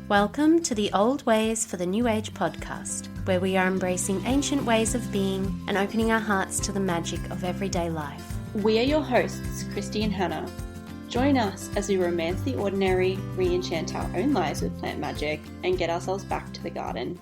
Welcome to the Old Ways for the New Age podcast, where we are embracing ancient ways of being and opening our hearts to the magic of everyday life. We are your hosts, Kristy and Hannah. Join us as we romance the ordinary, re-enchant our own lives with plant magic, and get ourselves back to the garden.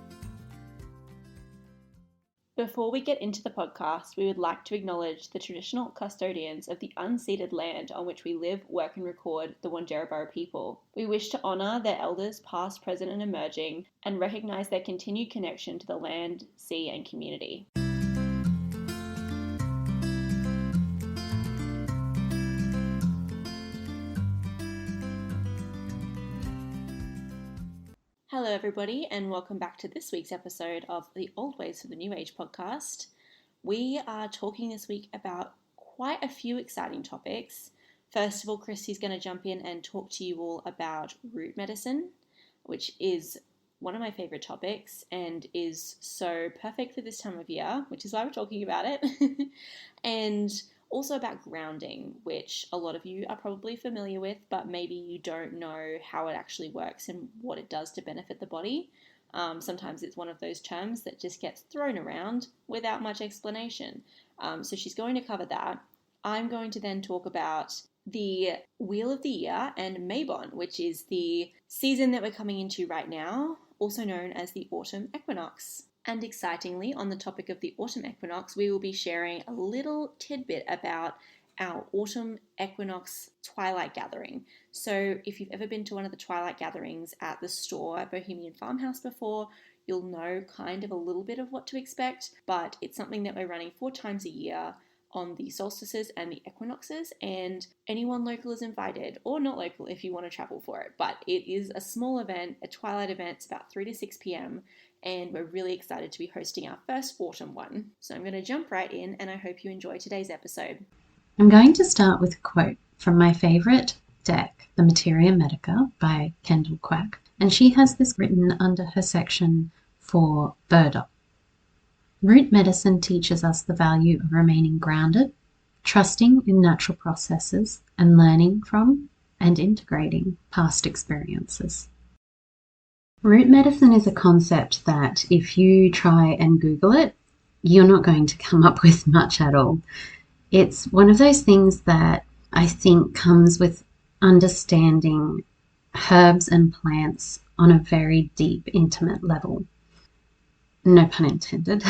Before we get into the podcast, we would like to acknowledge the traditional custodians of the unceded land on which we live, work and record, the Wandjarabara people. We wish to honour their elders past, present and emerging, and recognise their continued connection to the land, sea and community. Hello everybody and welcome back to this week's episode of the Old Ways for the New Age podcast. We are talking this week about quite a few exciting topics. First of all, Kristy's going to jump in and talk to you all about root medicine, which is one of my favourite topics and is so perfect for this time of year, which is why we're talking about it. And also about grounding, which a lot of you are probably familiar with, but maybe you don't know how it actually works and what it does to benefit the body. Sometimes it's one of those terms that just gets thrown around without much explanation. So she's going to cover that. I'm going to then talk about the Wheel of the Year and Mabon, which is the season that we're coming into right now, also known as the Autumn Equinox. And excitingly, on the topic of the autumn equinox, we will be sharing a little tidbit about our autumn equinox twilight gathering. So if you've ever been to one of the twilight gatherings at the store at Bohemian Farmhouse before, you'll know kind of a little bit of what to expect, but it's something that we're running 4 times a year on the solstices and the equinoxes, and anyone local is invited, or not local if you want to travel for it. But it is a small event, a twilight event. It's about 3 to 6 p.m. and we're really excited to be hosting our first autumn one. So I'm going to jump right in and I hope you enjoy today's episode. I'm going to start with a quote from my favourite deck, The Materia Medica by Kendall Quack, and she has this written under her section for Burdock. Root medicine teaches us the value of remaining grounded, trusting in natural processes, and learning from and integrating past experiences. Root medicine is a concept that if you try and Google it, you're not going to come up with much at all. It's one of those things that I think comes with understanding herbs and plants on a very deep, intimate level. No pun intended.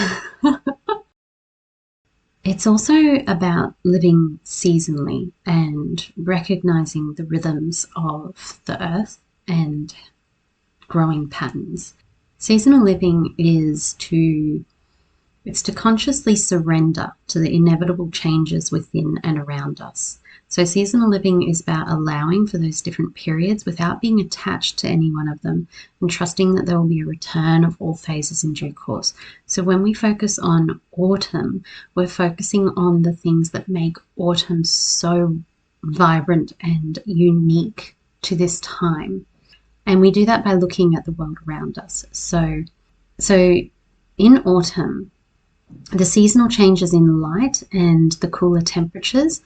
It's also about living seasonally and recognizing the rhythms of the earth and growing patterns. Seasonal living is to consciously surrender to the inevitable changes within and around us. So seasonal living is about allowing for those different periods without being attached to any one of them and trusting that there will be a return of all phases in due course. So when we focus on autumn, we're focusing on the things that make autumn so vibrant and unique to this time. And we do that by looking at the world around us. So in autumn, the seasonal changes in light and the cooler temperatures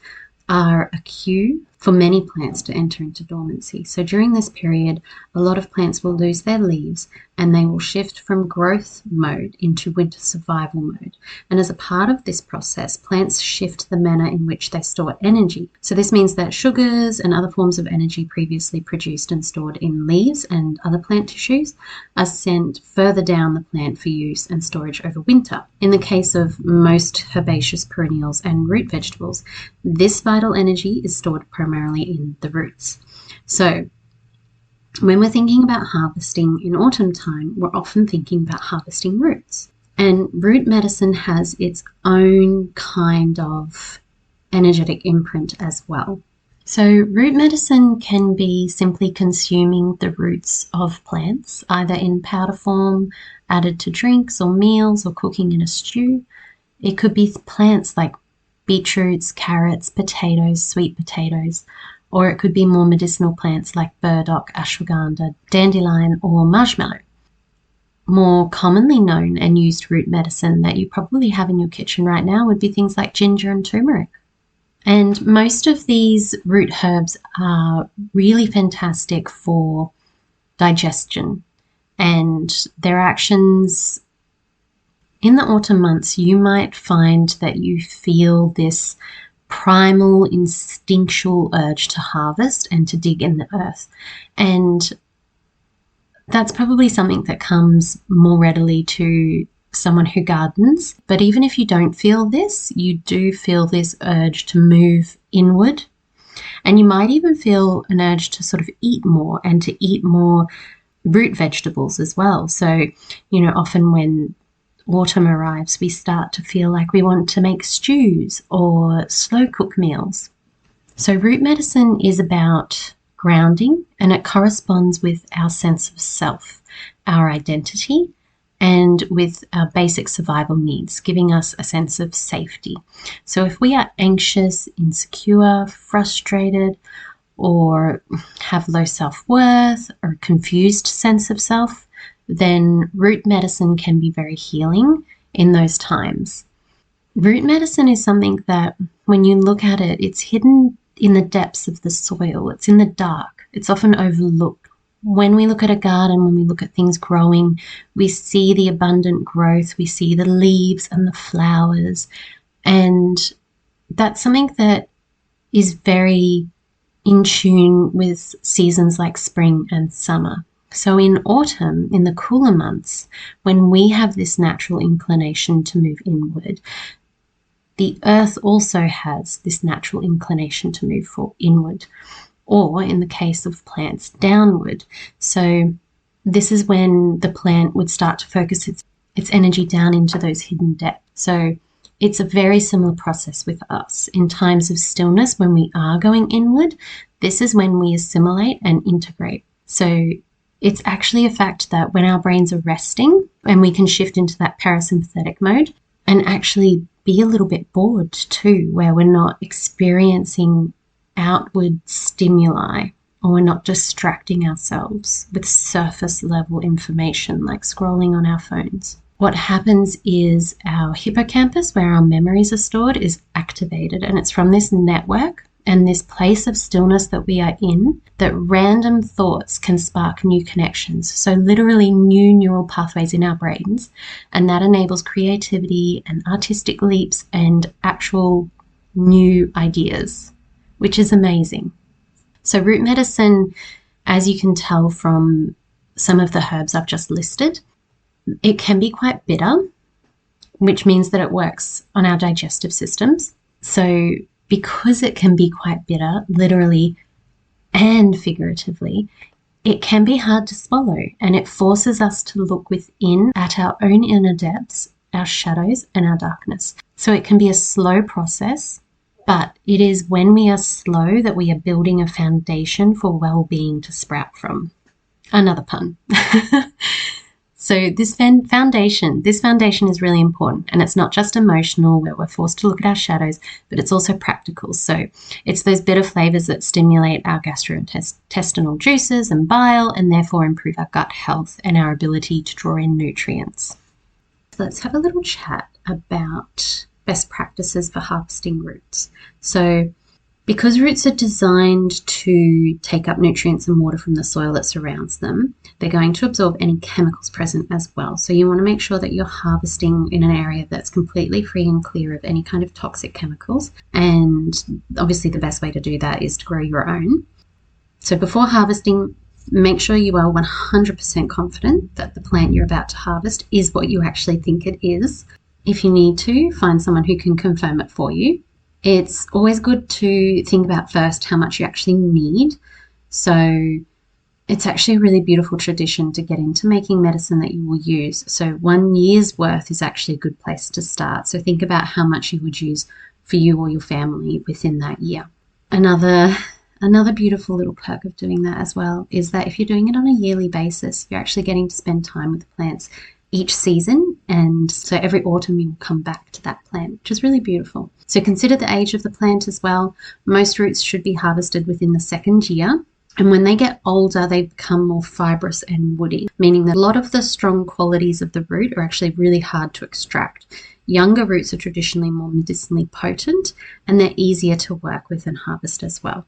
are a cue for many plants to enter into dormancy. So during this period, a lot of plants will lose their leaves and they will shift from growth mode into winter survival mode. And as a part of this process, plants shift the manner in which they store energy. So this means that sugars and other forms of energy previously produced and stored in leaves and other plant tissues are sent further down the plant for use and storage over winter. In the case of most herbaceous perennials and root vegetables, this vital energy is stored primarily in the roots. So when we're thinking about harvesting in autumn time, we're often thinking about harvesting roots. And root medicine has its own kind of energetic imprint as well. So root medicine can be simply consuming the roots of plants, either in powder form, added to drinks or meals, or cooking in a stew. It could be plants like beetroots, carrots, potatoes, sweet potatoes, or it could be more medicinal plants like burdock, ashwagandha, dandelion, or marshmallow. More commonly known and used root medicine that you probably have in your kitchen right now would be things like ginger and turmeric. And most of these root herbs are really fantastic for digestion, and their actions in the autumn months. You might find that you feel this primal instinctual urge to harvest and to dig in the earth, and that's probably something that comes more readily to someone who gardens. But even if you don't feel this, you do feel this urge to move inward, and you might even feel an urge to sort of eat more and to eat more root vegetables as well. So, often when autumn arrives, we start to feel like we want to make stews or slow cook meals. So root medicine is about grounding, and it corresponds with our sense of self, our identity, and with our basic survival needs, giving us a sense of safety. So if we are anxious, insecure, frustrated, or have low self-worth or a confused sense of self, then root medicine can be very healing in those times. Root medicine is something that, when you look at it, it's hidden in the depths of the soil. It's in the dark. It's often overlooked. When we look at a garden, when we look at things growing, we see the abundant growth, we see the leaves and the flowers, and that's something that is very in tune with seasons like spring and summer. So in autumn, in the cooler months, when we have this natural inclination to move inward, the earth also has this natural inclination to move inward, or in the case of plants, downward. So this is when the plant would start to focus its energy down into those hidden depths. So it's a very similar process with us. In times of stillness, when we are going inward, this is when we assimilate and integrate. So it's actually a fact that when our brains are resting, and we can shift into that parasympathetic mode and actually be a little bit bored too, where we're not experiencing outward stimuli, or we're not distracting ourselves with surface level information like scrolling on our phones. What happens is our hippocampus, where our memories are stored, is activated, and it's from this network and this place of stillness that we are in that random thoughts can spark new connections. So literally new neural pathways in our brains, and that enables creativity and artistic leaps and actual new ideas, which is amazing. So root medicine, as you can tell from some of the herbs I've just listed, it can be quite bitter, which means that it works on our digestive systems. So because it can be quite bitter, literally and figuratively, it can be hard to swallow, and it forces us to look within at our own inner depths, our shadows and our darkness. So it can be a slow process, but it is when we are slow that we are building a foundation for well-being to sprout from. Another pun. So this foundation is really important, and it's not just emotional where we're forced to look at our shadows, but it's also practical. So it's those bitter flavors that stimulate our gastrointestinal juices and bile, and therefore improve our gut health and our ability to draw in nutrients. So let's have a little chat about best practices for harvesting roots. So because roots are designed to take up nutrients and water from the soil that surrounds them, they're going to absorb any chemicals present as well. So you want to make sure that you're harvesting in an area that's completely free and clear of any kind of toxic chemicals. And obviously the best way to do that is to grow your own. So before harvesting, make sure you are 100% confident that the plant you're about to harvest is what you actually think it is. If you need to, find someone who can confirm it for you. It's always good to think about first how much you actually need. So it's actually a really beautiful tradition to get into making medicine that you will use. So 1 year's worth is actually a good place to start. So think about how much you would use for you or your family within that year. Another beautiful little perk of doing that as well is that if you're doing it on a yearly basis, you're actually getting to spend time with the plants each season, and so every autumn you will come back to that plant, which is really beautiful. So consider the age of the plant as well. Most roots should be harvested within the 2nd year, and when they get older they become more fibrous and woody, meaning that a lot of the strong qualities of the root are actually really hard to extract. Younger roots are traditionally more medicinally potent, and they're easier to work with and harvest as well.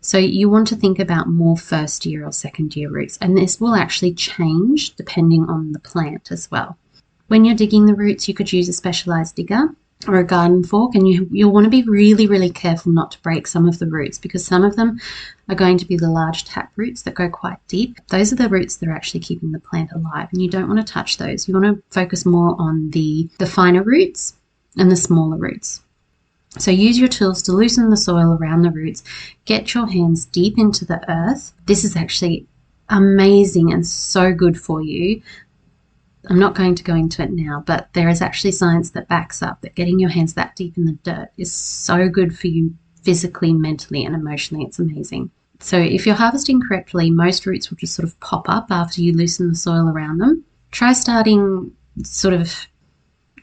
So you want to think about more first year or second year roots, and this will actually change depending on the plant as well. When you're digging the roots, you could use a specialized digger or a garden fork, and you'll want to be really, really careful not to break some of the roots, because some of them are going to be the large tap roots that go quite deep. Those are the roots that are actually keeping the plant alive, and you don't want to touch those. You want to focus more on the finer roots and the smaller roots. So use your tools to loosen the soil around the roots. Get your hands deep into the earth. This is actually amazing and so good for you. I'm not going to go into it now, but there is actually science that backs up that getting your hands that deep in the dirt is so good for you physically, mentally, and emotionally. It's amazing. So if you're harvesting correctly, most roots will just sort of pop up after you loosen the soil around them. Try starting sort of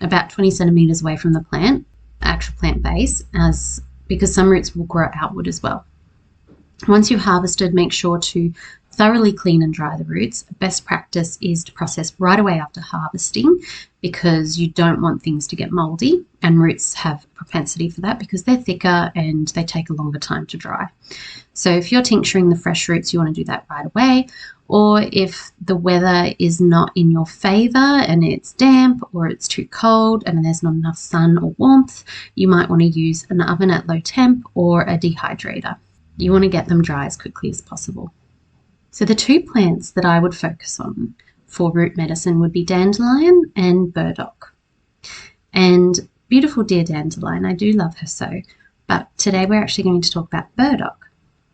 about 20 centimeters away from the plant, actual plant base, because some roots will grow outward as well. Once you've harvested, make sure to thoroughly clean and dry the roots. Best practice is to process right away after harvesting, because you don't want things to get moldy, and roots have a propensity for that because they're thicker and they take a longer time to dry. So if you're tincturing the fresh roots, you want to do that right away. Or if the weather is not in your favor and it's damp or it's too cold and there's not enough sun or warmth, you might want to use an oven at low temp or a dehydrator. You want to get them dry as quickly as possible. So the two plants that I would focus on for root medicine would be dandelion and burdock. And beautiful dear dandelion, I do love her so, but today we're actually going to talk about burdock.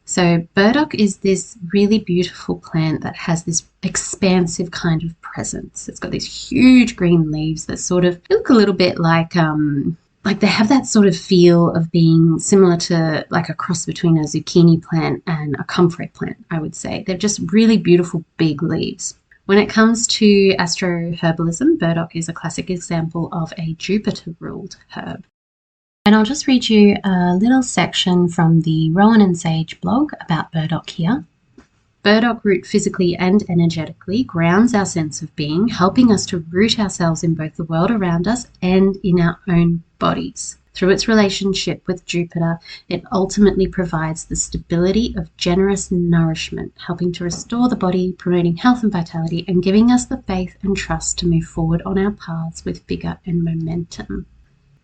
So burdock is this really beautiful plant that has this expansive kind of presence. It's got these huge green leaves that sort of look a little bit like they have that sort of feel of being similar to like a cross between a zucchini plant and a comfrey plant, I would say. They're just really beautiful big leaves. When it comes to astroherbalism, burdock is a classic example of a Jupiter-ruled herb. And I'll just read you a little section from the Rowan and Sage blog about burdock here. Burdock root physically and energetically grounds our sense of being, helping us to root ourselves in both the world around us and in our own bodies. Through its relationship with Jupiter, it ultimately provides the stability of generous nourishment, helping to restore the body, promoting health and vitality, and giving us the faith and trust to move forward on our paths with vigor and momentum.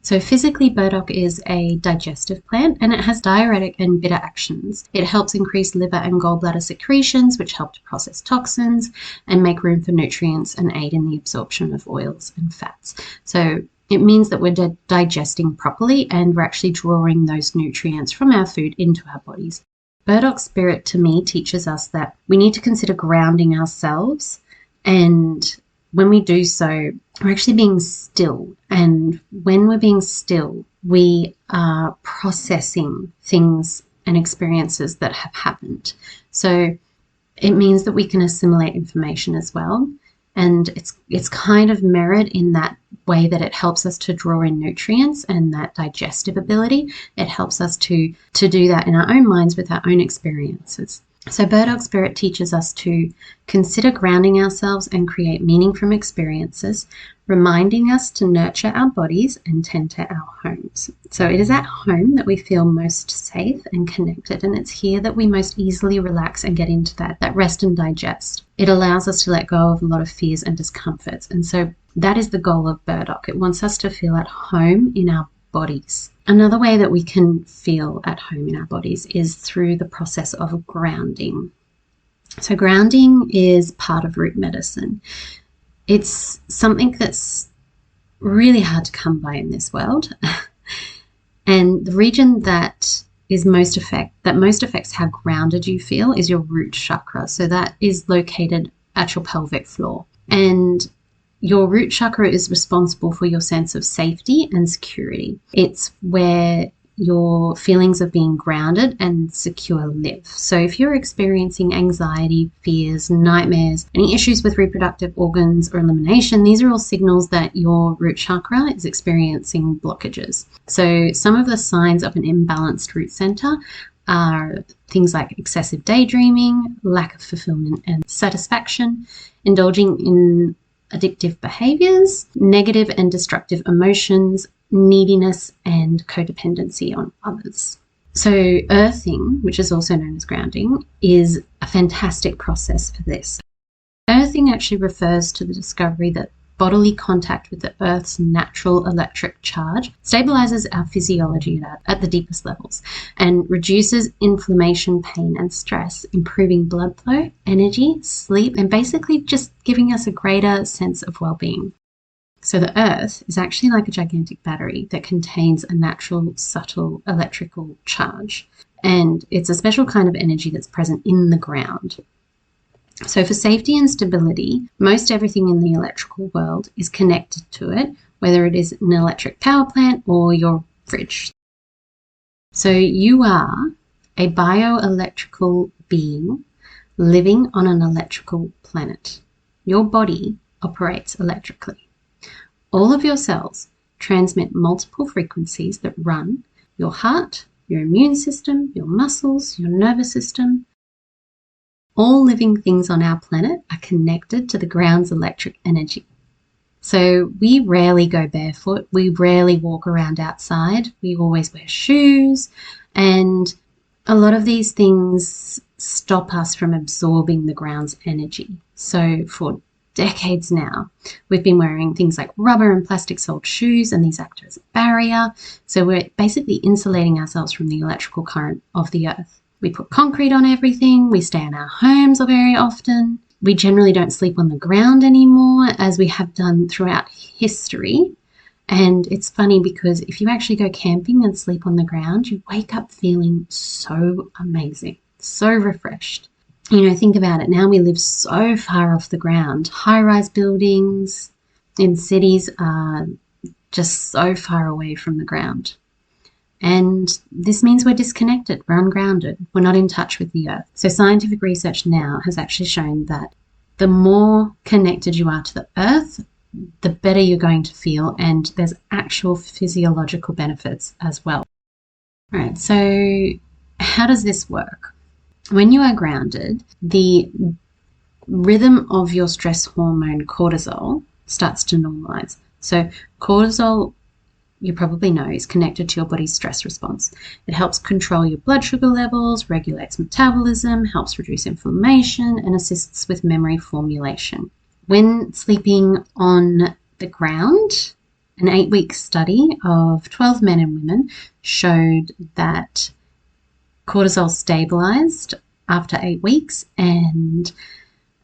So physically, burdock is a digestive plant, and it has diuretic and bitter actions. It helps increase liver and gallbladder secretions, which help to process toxins and make room for nutrients and aid in the absorption of oils and fats. So it means that we're digesting properly and we're actually drawing those nutrients from our food into our bodies. Burdock Spirit, to me, teaches us that we need to consider grounding ourselves, and when we do so, we're actually being still. And when we're being still, we are processing things and experiences that have happened. So it means that we can assimilate information as well. And it's kind of mirrored in that way that it helps us to draw in nutrients and that digestive ability. It helps us to do that in our own minds with our own experiences. So Burdock Spirit teaches us to consider grounding ourselves and create meaning from experiences, reminding us to nurture our bodies and tend to our homes. So it is at home that we feel most safe and connected, and it's here that we most easily relax and get into that rest and digest. It allows us to let go of a lot of fears and discomforts, and so that is the goal of burdock. It wants us to feel at home in our bodies. Another way that we can feel at home in our bodies is through the process of grounding. So grounding is part of root medicine. It's something that's really hard to come by in this world. And the region that most affects how grounded you feel is your root chakra. So that is located at your pelvic floor. And your root chakra is responsible for your sense of safety and security. It's where your feelings of being grounded and secure live. So if you're experiencing anxiety, fears, nightmares, any issues with reproductive organs or elimination, these are all signals that your root chakra is experiencing blockages. So some of the signs of an imbalanced root center are things like excessive daydreaming, lack of fulfillment and satisfaction, indulging in addictive behaviors, negative and destructive emotions, neediness, and codependency on others. So earthing, which is also known as grounding, is a fantastic process for this. Earthing actually refers to the discovery that bodily contact with the Earth's natural electric charge stabilizes our physiology at the deepest levels and reduces inflammation, pain, and stress, improving blood flow, energy, sleep, and basically just giving us a greater sense of well-being. So the Earth is actually like a gigantic battery that contains a natural, subtle electrical charge. And it's a special kind of energy that's present in the ground. So for safety and stability, most everything in the electrical world is connected to it, whether it is an electric power plant or your fridge. So you are a bioelectrical being living on an electrical planet. Your body operates electrically. All of your cells transmit multiple frequencies that run your heart, your immune system, your muscles, your nervous system. All living things on our planet are connected to the ground's electric energy. So we rarely go barefoot. We rarely walk around outside. We always wear shoes. And a lot of these things stop us from absorbing the ground's energy. So for decades now, we've been wearing things like rubber and plastic-soled shoes, and these act as a barrier. So we're basically insulating ourselves from the electrical current of the earth. We put concrete on everything. We stay in our homes very often. We generally don't sleep on the ground anymore, as we have done throughout history. And it's funny because if you actually go camping and sleep on the ground, you wake up feeling so amazing, so refreshed. You know, think about it. Now we live so far off the ground. High-rise buildings in cities are just so far away from the ground. And this means we're disconnected, we're ungrounded, we're not in touch with the earth. So scientific research now has actually shown that the more connected you are to the earth, the better you're going to feel, and there's actual physiological benefits as well. All right, so how does this work? When you are grounded, the rhythm of your stress hormone cortisol starts to normalize. So cortisol, you probably know, is connected to your body's stress response. It helps control your blood sugar levels, regulates metabolism, helps reduce inflammation, and assists with memory formulation. When sleeping on the ground, an 8-week study of 12 men and women showed that cortisol stabilized after 8 weeks, and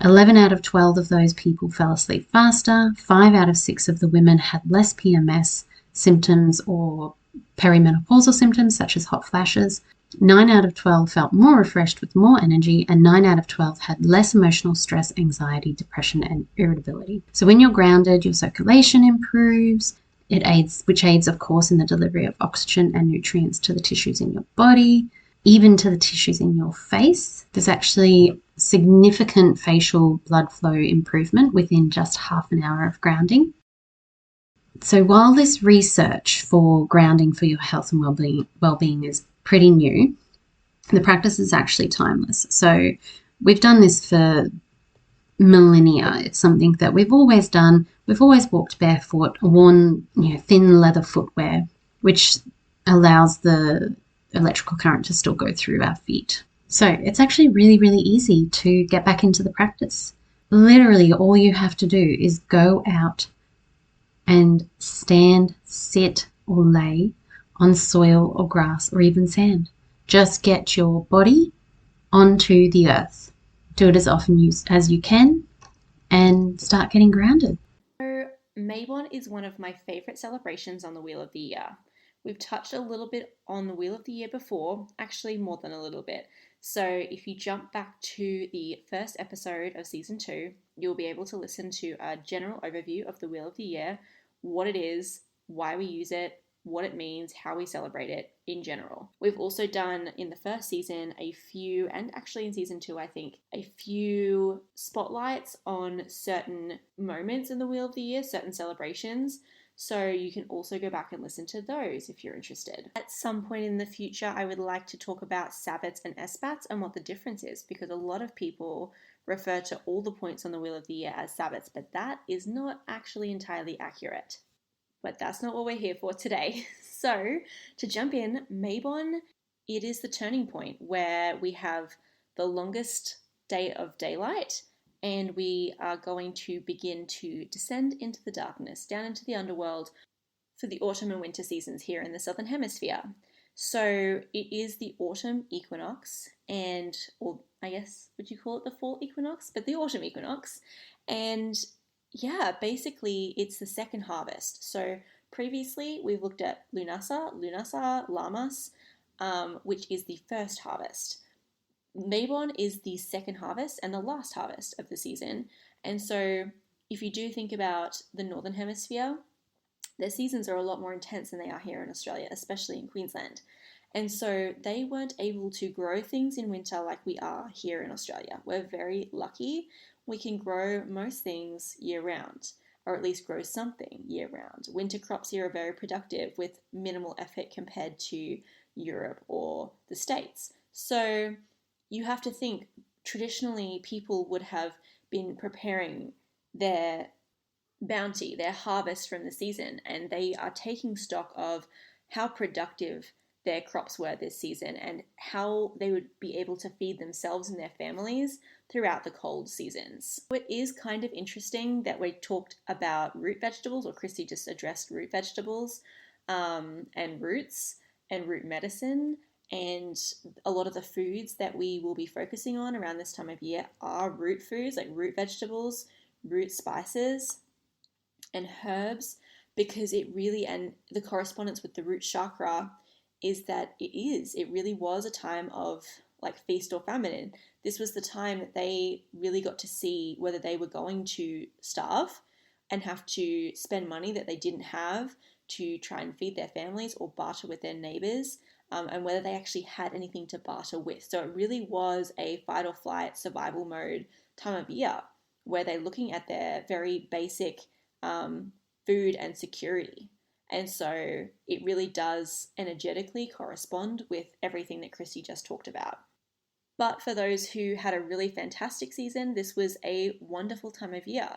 11 out of 12 of those people fell asleep faster. 5 out of 6 of the women had less PMS symptoms or perimenopausal symptoms such as hot flashes. 9 out of 12 felt more refreshed with more energy, and 9 out of 12 had less emotional stress, anxiety, depression, and irritability. So when you're grounded, your circulation improves, which aids, of course, in the delivery of oxygen and nutrients to the tissues in your body, even to the tissues in your face. There's actually significant facial blood flow improvement within just half an hour of grounding. So while this research for grounding for your health and well-being is pretty new, the practice is actually timeless. So we've done this for millennia. It's something that we've always done. We've always walked barefoot, worn thin leather footwear, which allows the electrical current to still go through our feet. So it's actually really, really easy to get back into the practice. Literally, all you have to do is go out and stand, sit, or lay on soil or grass or even sand. Just get your body onto the earth. Do it as often as you can and start getting grounded. So Mabon is one of my favourite celebrations on the Wheel of the Year. We've touched a little bit on the Wheel of the Year before, actually more than a little bit. So if you jump back to the first episode of season 2, you'll be able to listen to a general overview of the Wheel of the Year, what it is, why we use it, what it means, how we celebrate it in general. We've also done in the first season and actually in season 2, I think, a few spotlights on certain moments in the Wheel of the Year, certain celebrations. So you can also go back and listen to those if you're interested. At some point in the future, I would like to talk about Sabbats and Esbats and what the difference is, because a lot of people refer to all the points on the Wheel of the Year as Sabbats, but that is not actually entirely accurate. But that's not what we're here for today. So to jump in, Mabon it is the turning point where we have the longest day of daylight, and we are going to begin to descend into the darkness, down into the underworld for the autumn and winter seasons here in the Southern Hemisphere. So it is the autumn equinox, or I guess, would you call it the fall equinox? But the autumn equinox. And yeah, basically it's the second harvest. So previously we've looked at Lunasa, Lammas, which is the first harvest. Mabon is the second harvest and the last harvest of the season. And so if you do think about the Northern Hemisphere, their seasons are a lot more intense than they are here in Australia, especially in Queensland. And so they weren't able to grow things in winter like we are here in Australia. We're very lucky. We can grow most things year round, or at least grow something year round. Winter crops here are very productive with minimal effort compared to Europe or the States. So you have to think, traditionally people would have been preparing their bounty, their harvest from the season, and they are taking stock of how productive their crops were this season and how they would be able to feed themselves and their families throughout the cold seasons. It is kind of interesting that we talked about root vegetables, or Kristy just addressed root vegetables, and roots and root medicine. And a lot of the foods that we will be focusing on around this time of year are root foods, like root vegetables, root spices, and herbs, because it really, and the correspondence with the root chakra is that it really was a time of like feast or famine. This was the time that they really got to see whether they were going to starve and have to spend money that they didn't have to try and feed their families or barter with their neighbors, and whether they actually had anything to barter with. So it really was a fight or flight survival mode time of year where they're looking at their very basic food and security. And so it really does energetically correspond with everything that Kristy just talked about. But for those who had a really fantastic season, this was a wonderful time of year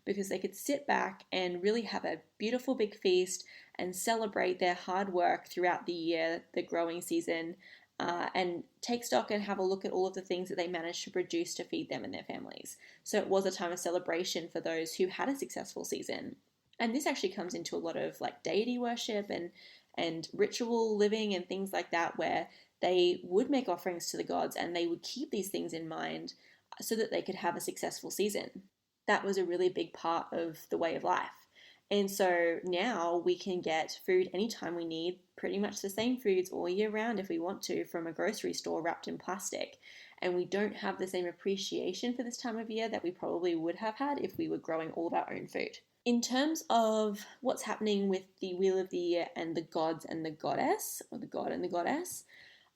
because they could sit back and really have a beautiful big feast and celebrate their hard work throughout the year, the growing season, and take stock and have a look at all of the things that they managed to produce to feed them and their families. So it was a time of celebration for those who had a successful season. And this actually comes into a lot of like deity worship and ritual living and things like that, where they would make offerings to the gods and they would keep these things in mind so that they could have a successful season. That was a really big part of the way of life. And so now we can get food anytime we need, pretty much the same foods all year round if we want to, from a grocery store wrapped in plastic. And we don't have the same appreciation for this time of year that we probably would have had if we were growing all of our own food. In terms of what's happening with the Wheel of the Year and the gods and the goddess, or the god and the goddess,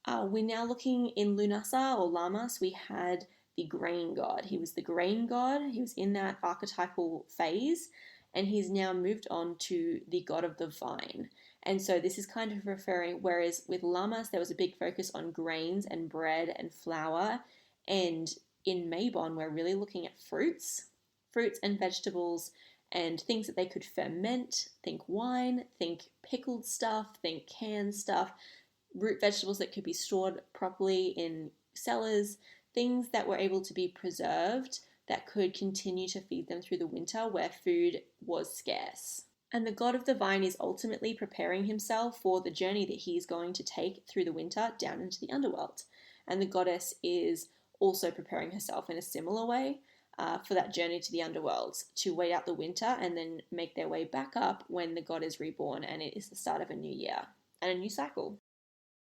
we're now looking in Lunasa or Lammas. We had the grain god. He was the grain god. He was in that archetypal phase, and he's now moved on to the god of the vine. And so this is kind of referring, whereas with Lammas there was a big focus on grains and bread and flour, and in Mabon we're really looking at fruits and vegetables, and things that they could ferment. Think wine, think pickled stuff, think canned stuff, root vegetables that could be stored properly in cellars, things that were able to be preserved that could continue to feed them through the winter where food was scarce. And the god of the vine is ultimately preparing himself for the journey that he's going to take through the winter down into the underworld. And the goddess is also preparing herself in a similar way for that journey to the underworld, to wait out the winter and then make their way back up when the god is reborn and it is the start of a new year and a new cycle.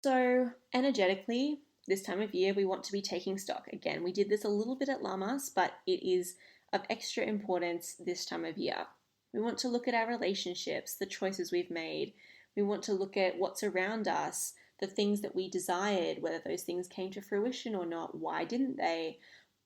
So energetically, this time of year we want to be taking stock. Again, we did this a little bit at Lammas, but it is of extra importance this time of year. We want to look at our relationships, the choices we've made. We want to look at what's around us, the things that we desired, whether those things came to fruition or not, why didn't they?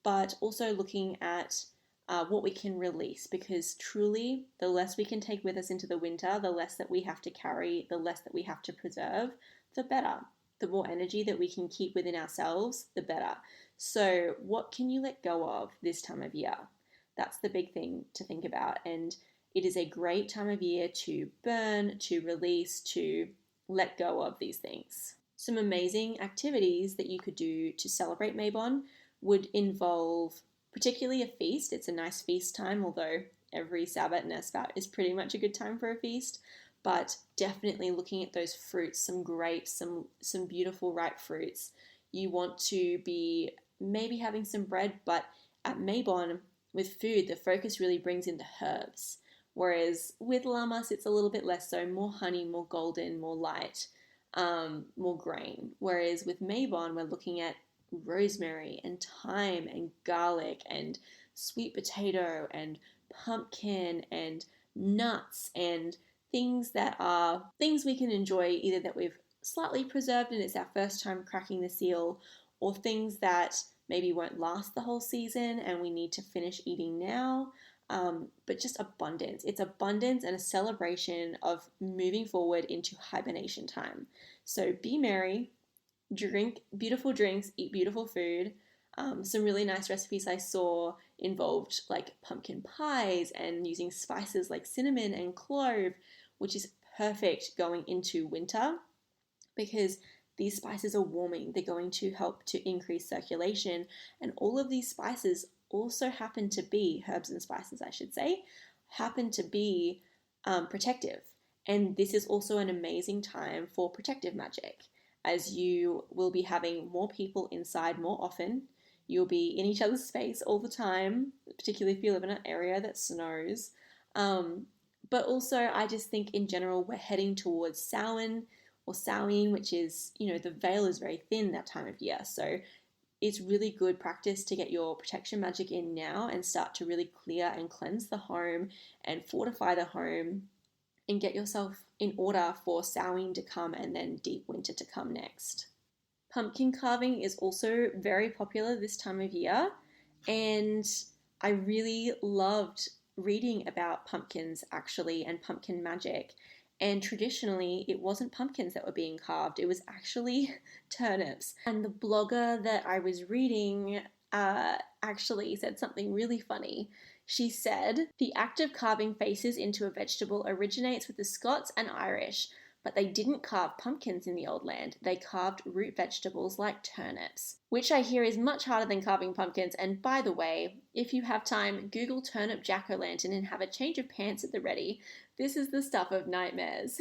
But also looking at what we can release, because truly the less we can take with us into the winter, the less that we have to carry, the less that we have to preserve, the better. The more energy that we can keep within ourselves, the better. So what can you let go of this time of year? That's the big thing to think about. And it is a great time of year to burn, to release, to let go of these things. Some amazing activities that you could do to celebrate Mabon would involve particularly a feast. It's a nice feast time, although every Sabbath and Esbat is pretty much a good time for a feast. But definitely looking at those fruits, some grapes, some beautiful ripe fruits. You want to be maybe having some bread, but at Mabon with food, the focus really brings in the herbs. Whereas with Lammas, it's a little bit less so, more honey, more golden, more light, more grain. Whereas with Mabon, we're looking at rosemary and thyme and garlic and sweet potato and pumpkin and nuts and things that are things we can enjoy, either that we've slightly preserved and it's our first time cracking the seal, or things that maybe won't last the whole season and we need to finish eating now. But just abundance. It's abundance and a celebration of moving forward into hibernation time. So be merry, drink beautiful drinks, eat beautiful food. Some really nice recipes I saw involved like pumpkin pies and using spices like cinnamon and clove, which is perfect going into winter because these spices are warming. They're going to help to increase circulation, and all of these spices also happen to be, herbs and spices I should say, happen to be protective. And this is also an amazing time for protective magic, as you will be having more people inside more often. You'll be in each other's space all the time, particularly if you live in an area that snows. But also, I just think in general, we're heading towards Samhain or Samhain, which is, the veil is very thin that time of year. So it's really good practice to get your protection magic in now and start to really clear and cleanse the home and fortify the home and get yourself in order for Samhain to come and then deep winter to come next. Pumpkin carving is also very popular this time of year, and I really loved reading about pumpkins actually and pumpkin magic. And traditionally, it wasn't pumpkins that were being carved, it was actually turnips. And the blogger that I was reading actually said something really funny. She said, "The act of carving faces into a vegetable originates with the Scots and Irish, but they didn't carve pumpkins in the old land. They carved root vegetables like turnips," which I hear is much harder than carving pumpkins. And by the way, if you have time, Google turnip jack-o'-lantern and have a change of pants at the ready. This is the stuff of nightmares.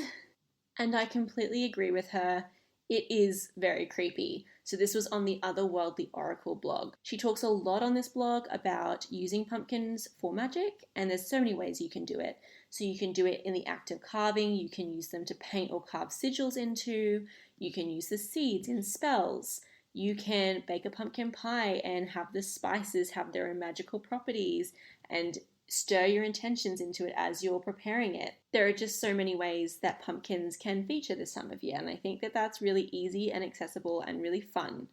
And I completely agree with her. It is very creepy. So this was on the Otherworldly Oracle blog. She talks a lot on this blog about using pumpkins for magic, and there's so many ways you can do it. So you can do it in the act of carving, you can use them to paint or carve sigils into, you can use the seeds in spells, you can bake a pumpkin pie and have the spices have their own magical properties and stir your intentions into it as you're preparing it. There are just so many ways that pumpkins can feature this time of year, and I think that that's really easy and accessible and really fun.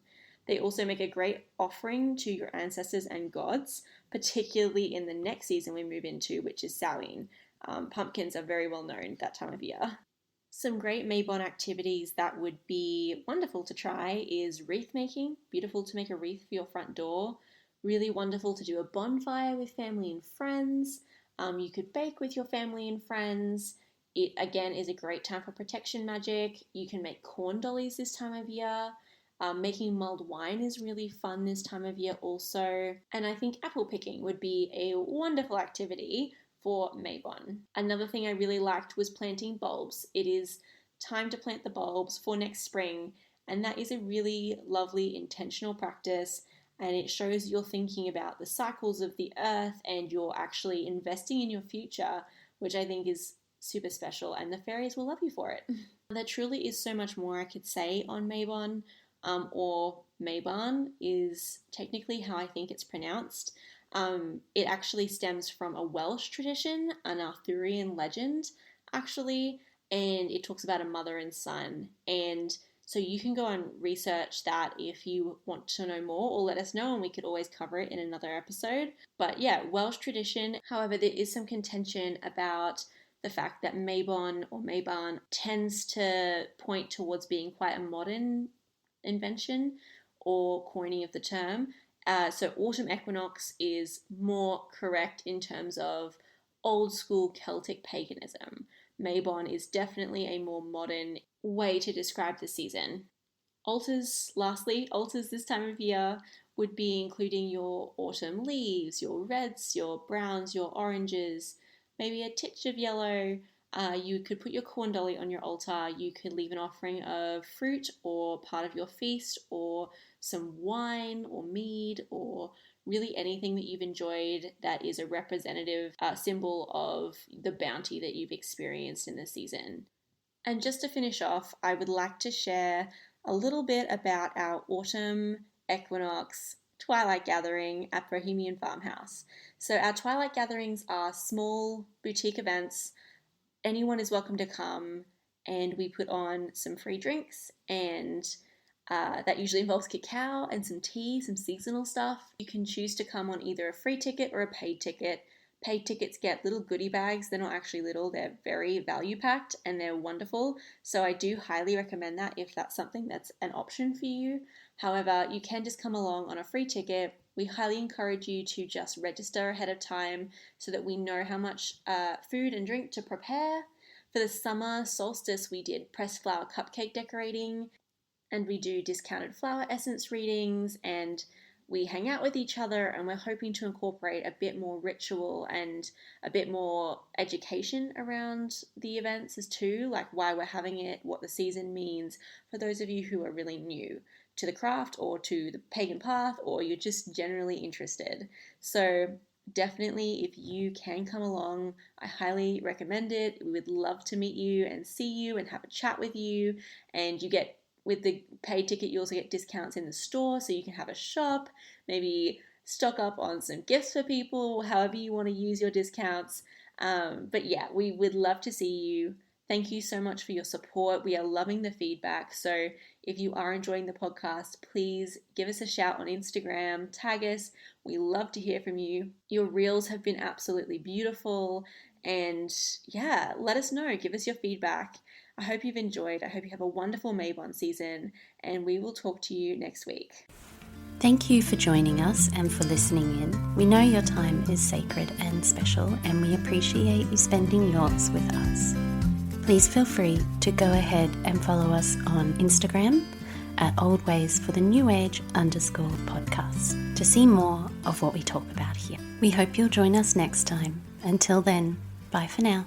They also make a great offering to your ancestors and gods, particularly in the next season we move into, which is Samhain. Pumpkins are very well known that time of year. Some great Mabon activities that would be wonderful to try is wreath making. Beautiful to make a wreath for your front door. Really wonderful to do a bonfire with family and friends. You could bake with your family and friends. It again is a great time for protection magic. You can make corn dollies this time of year. Making mulled wine is really fun this time of year also. And I think apple picking would be a wonderful activity for Mabon. Another thing I really liked was planting bulbs. It is time to plant the bulbs for next spring, and that is a really lovely intentional practice, and it shows you're thinking about the cycles of the earth and you're actually investing in your future, which I think is super special, and the fairies will love you for it. There truly is so much more I could say on Mabon, or Mabon is technically how I think it's pronounced. It actually stems from a Welsh tradition, an Arthurian legend, actually, and it talks about a mother and son. And so you can go and research that if you want to know more, or let us know, and we could always cover it in another episode. But yeah, Welsh tradition. However, there is some contention about the fact that Mabon or Mabon tends to point towards being quite a modern invention or coining of the term. So Autumn Equinox is more correct in terms of old school Celtic paganism. Mabon is definitely a more modern way to describe the season. Altars, lastly, altars this time of year would be including your autumn leaves, your reds, your browns, your oranges, maybe a titch of yellow. You could put your corn dolly on your altar. You could leave an offering of fruit or part of your feast or some wine or mead or really anything that you've enjoyed that is a representative symbol of the bounty that you've experienced in the season. And just to finish off, I would like to share a little bit about our Autumn Equinox Twilight Gathering at Bohemian Farmhouse. So our Twilight Gatherings are small boutique events. Anyone is welcome to come, and we put on some free drinks, and that usually involves cacao and some tea, some seasonal stuff. You can choose to come on either a free ticket or a paid ticket. Paid tickets get little goodie bags. They're not actually little, they're very value packed and they're wonderful. So I do highly recommend that if that's something that's an option for you. However, you can just come along on a free ticket. We highly encourage you to just register ahead of time so that we know how much food and drink to prepare. For the summer solstice, we did pressed flower cupcake decorating, and we do discounted flower essence readings, and we hang out with each other, and we're hoping to incorporate a bit more ritual and a bit more education around the events as too, like why we're having it, what the season means for those of you who are really new to the craft or to the pagan path, or you're just generally interested. So definitely, if you can come along, I highly recommend it. We would love to meet you and see you and have a chat with you, and you get, with the paid ticket, you also get discounts in the store, so you can have a shop, maybe stock up on some gifts for people, however you want to use your discounts. But yeah, we would love to see you. Thank you so much for your support. We are loving the feedback. So if you are enjoying the podcast, please give us a shout on Instagram, tag us. We love to hear from you. Your reels have been absolutely beautiful. And yeah, let us know. Give us your feedback. I hope you've enjoyed. I hope you have a wonderful Mabon season, and we will talk to you next week. Thank you for joining us and for listening in. We know your time is sacred and special, and we appreciate you spending yours with us. Please feel free to go ahead and follow us on Instagram at oldwaysforthenewage_podcast to see more of what we talk about here. We hope you'll join us next time. Until then, bye for now.